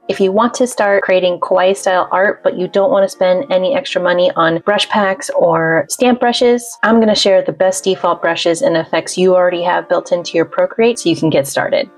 If you want to start creating kawaii style art, but you don't want to spend any extra money on brush packs or stamp brushes, I'm going to share the best default brushes and effects you already have built into your Procreate so you can get started.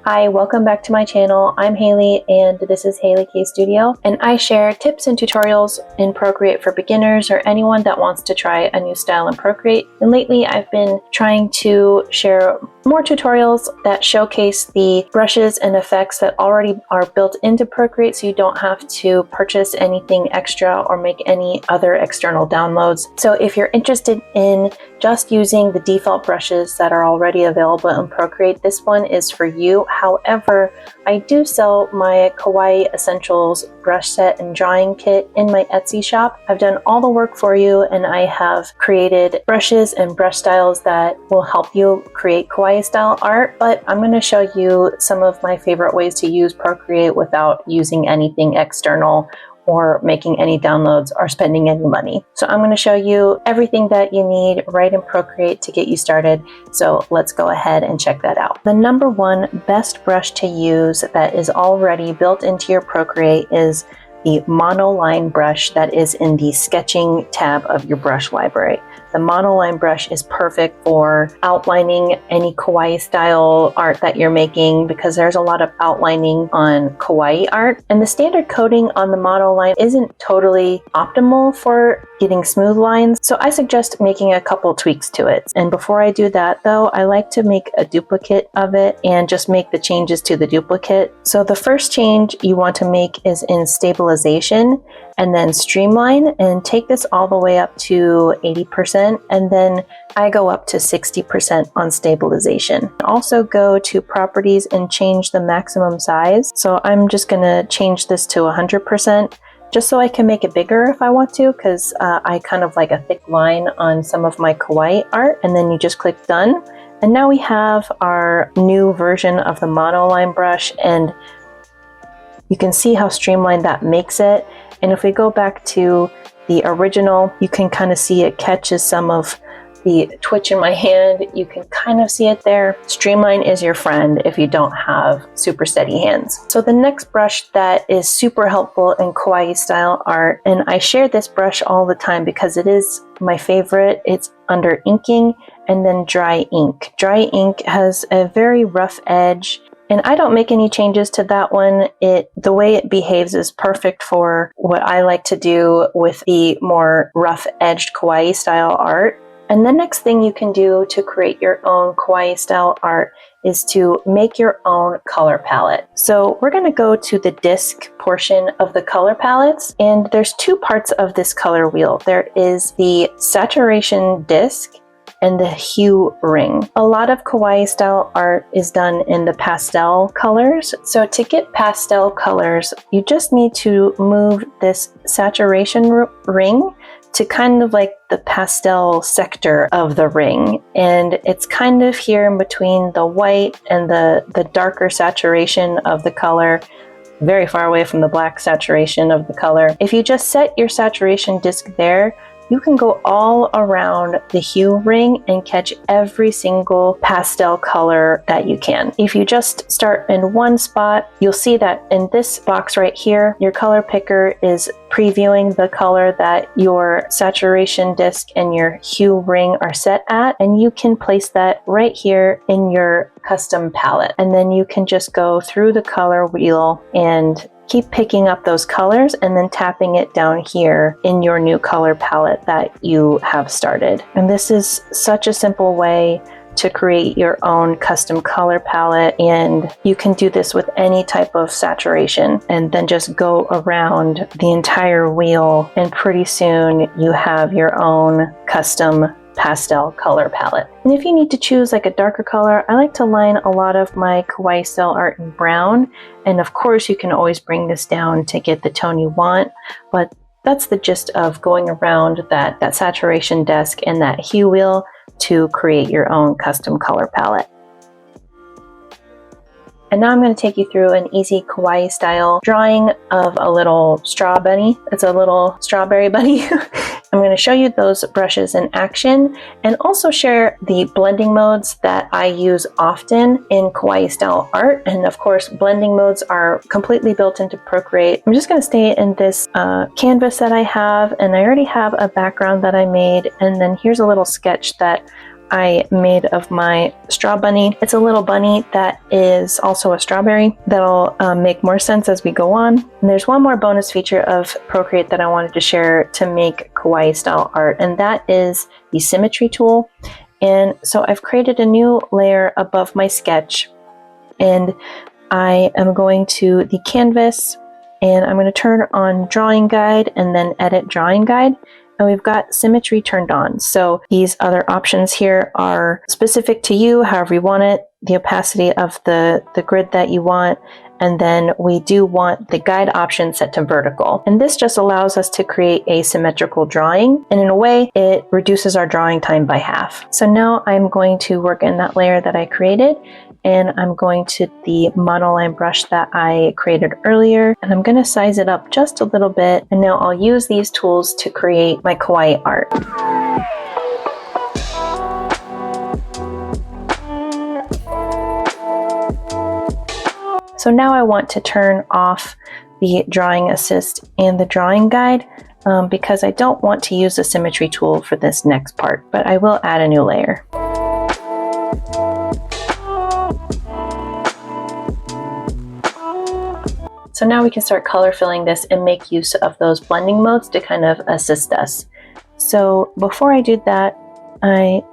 Hi, welcome back to my channel. I'm Haley and this is Haley K Studio, and I share tips and tutorials in Procreate for beginners or anyone that wants to try a new style in Procreate. And lately I've been trying to share more tutorials that showcase the brushes and effects that already are built into Procreate so you don't have to purchase anything extra or make any other external downloads. So if you're interested in just using the default brushes that are already available in Procreate, this one is for you. However, I do sell my Kawaii Essentials brush set and drawing kit in my Etsy shop. I've done all the work for you and I have created brushes and brush styles that will help you create kawaii style art, but I'm going to show you some of my favorite ways to use Procreate without using anything external or making any downloads or spending any money. So I'm going to show you everything that you need right in Procreate to get you started. So let's go ahead and check that out. The number one best brush to use that is already built into your Procreate is the monoline brush that is in the sketching tab of your brush library. The monoline brush is perfect for outlining any kawaii style art that you're making because there's a lot of outlining on kawaii art, and the standard coating on the monoline isn't totally optimal for getting smooth lines, so I suggest making a couple tweaks to it. And before I do that though, I like to make a duplicate of it and just make the changes to the duplicate. So the first change you want to make is in stabilization and then streamline, and take this all the way up to 80%, and then I go up to 60% on stabilization. Also go to properties and change the maximum size. So I'm just gonna change this to 100%. just so I can make it bigger if I want to, because I kind of like a thick line on some of my kawaii art. And then you just click done. And now we have our new version of the monoline brush, and you can see how streamlined that makes it. And if we go back to the original, you can kind of see it catches some of the twitch in my hand. You can kind of see it there. Streamline is your friend if you don't have super steady hands. So the next brush that is super helpful in kawaii style art, and I share this brush all the time because it is my favorite, it's under inking and then dry ink. Dry ink has a very rough edge, and I don't make any changes to that one. The way it behaves is perfect for what I like to do with the more rough edged kawaii style art. And the next thing you can do to create your own kawaii style art is to make your own color palette. So we're going to go to the disc portion of the color palettes, and there's two parts of this color wheel. There is the saturation disc and the hue ring. A lot of kawaii style art is done in the pastel colors. So to get pastel colors, you just need to move this saturation ring to kind of like the pastel sector of the ring. And it's kind of here in between the white and the darker saturation of the color, very far away from the black saturation of the color. If you just set your saturation disc there, you can go all around the hue ring and catch every single pastel color that you can. If you just start in one spot, you'll see that in this box right here, your color picker is previewing the color that your saturation disc and your hue ring are set at, and you can place that right here in your custom palette. And then you can just go through the color wheel and keep picking up those colors and then tapping it down here in your new color palette that you have started. And this is such a simple way to create your own custom color palette, and you can do this with any type of saturation and then just go around the entire wheel, and pretty soon you have your own custom pastel color palette. And if you need to choose like a darker color, I like to line a lot of my kawaii style art in brown, and of course you can always bring this down to get the tone you want, but that's the gist of going around that saturation desk and that hue wheel to create your own custom color palette. And now I'm going to take you through an easy kawaii style drawing of a little straw bunny. It's a little strawberry bunny. I'm going to show you those brushes in action and also share the blending modes that I use often in Kawaii style art. And of course, blending modes are completely built into Procreate. I'm just going to stay in this canvas that I have, and I already have a background that I made. And then here's a little sketch that I made of my straw bunny. It's a little bunny that is also a strawberry. That'll make more sense as we go on. And there's one more bonus feature of Procreate that I wanted to share to make Kawaii style art, and that is the Symmetry tool. And so I've created a new layer above my sketch, and I am going to the canvas, and I'm going to turn on Drawing Guide and then Edit Drawing Guide. And we've got Symmetry turned on. So these other options here are specific to you, however you want it, the opacity of the grid that you want, and then we do want the guide option set to vertical. And this just allows us to create a symmetrical drawing, and in a way, it reduces our drawing time by half. So now I'm going to work in that layer that I created, and I'm going to the monoline brush that I created earlier, and I'm going to size it up just a little bit, and now I'll use these tools to create my kawaii art. So now I want to turn off the drawing assist and the drawing guide because I don't want to use the Symmetry tool for this next part, but I will add a new layer. So now we can start color filling this and make use of those blending modes to kind of assist us. So before I do that, I'm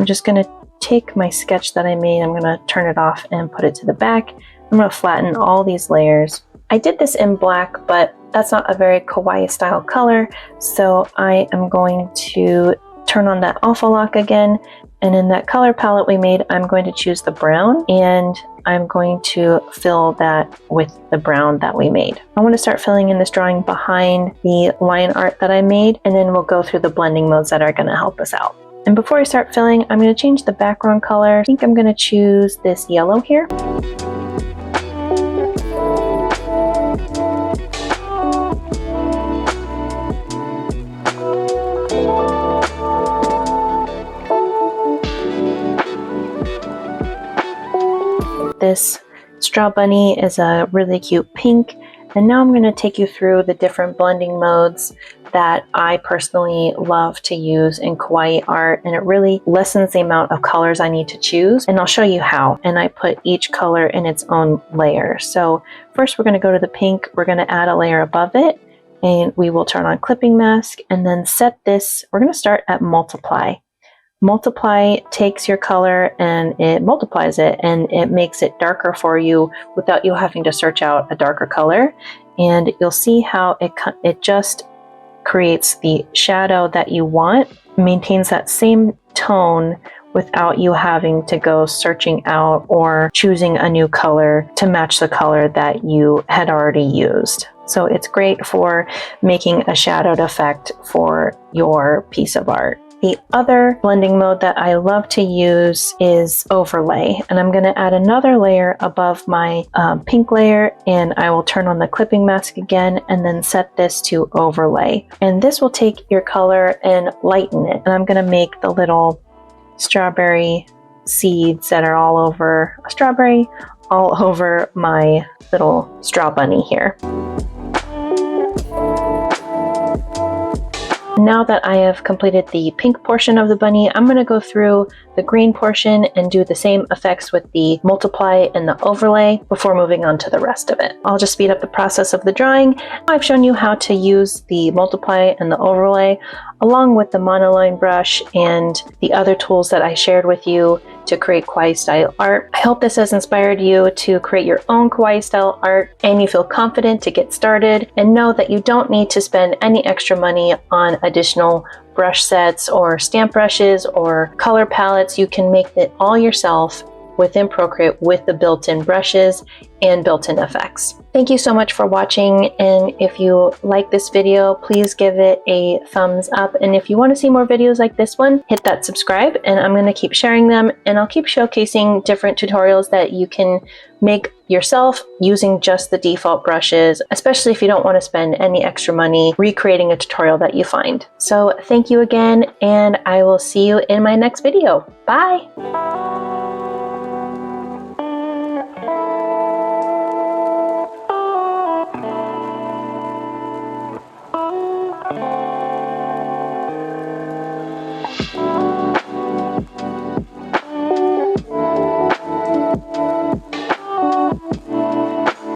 just going to take my sketch that I made, I'm going to turn it off and put it to the back. I'm going to flatten all these layers. I did this in black, but that's not a very kawaii style color, so I am going to turn on that alpha lock again, and in that color palette we made, I'm going to choose the brown, and I'm going to fill that with the brown that we made. I want to start filling in this drawing behind the line art that I made, and then we'll go through the blending modes that are going to help us out. And before I start filling, I'm going to change the background color. I think I'm going to choose this yellow here. This straw bunny is a really cute pink, and now I'm going to take you through the different blending modes that I personally love to use in kawaii art, and it really lessens the amount of colors I need to choose, and I'll show you how. And I put each color in its own layer. So first we're going to go to the pink, we're going to add a layer above it, and we will turn on clipping mask and then set this. We're going to start at multiply. Multiply takes your color and it multiplies it, and it makes it darker for you without you having to search out a darker color. And you'll see how it just creates the shadow that you want, maintains that same tone without you having to go searching out or choosing a new color to match the color that you had already used. So it's great for making a shadowed effect for your piece of art. The other blending mode that I love to use is overlay, and I'm going to add another layer above my pink layer, and I will turn on the clipping mask again and then set this to overlay. And this will take your color and lighten it, and I'm going to make the little strawberry seeds that are all over a strawberry all over my little straw bunny here. Now that I have completed the pink portion of the bunny, I'm going to go through the green portion and do the same effects with the multiply and the overlay before moving on to the rest of it. I'll just speed up the process of the drawing. I've shown you how to use the multiply and the overlay along with the monoline brush and the other tools that I shared with you to create kawaii style art. I hope this has inspired you to create your own kawaii style art and you feel confident to get started, and know that you don't need to spend any extra money on additional brush sets or stamp brushes or color palettes. You can make it all yourself within Procreate with the built-in brushes and built-in effects. Thank you so much for watching, and if you like this video, please give it a thumbs up, and if you want to see more videos like this one, hit that subscribe, and I'm going to keep sharing them, and I'll keep showcasing different tutorials that you can make yourself using just the default brushes, especially if you don't want to spend any extra money recreating a tutorial that you find. So thank you again, and I will see you in my next video. Bye!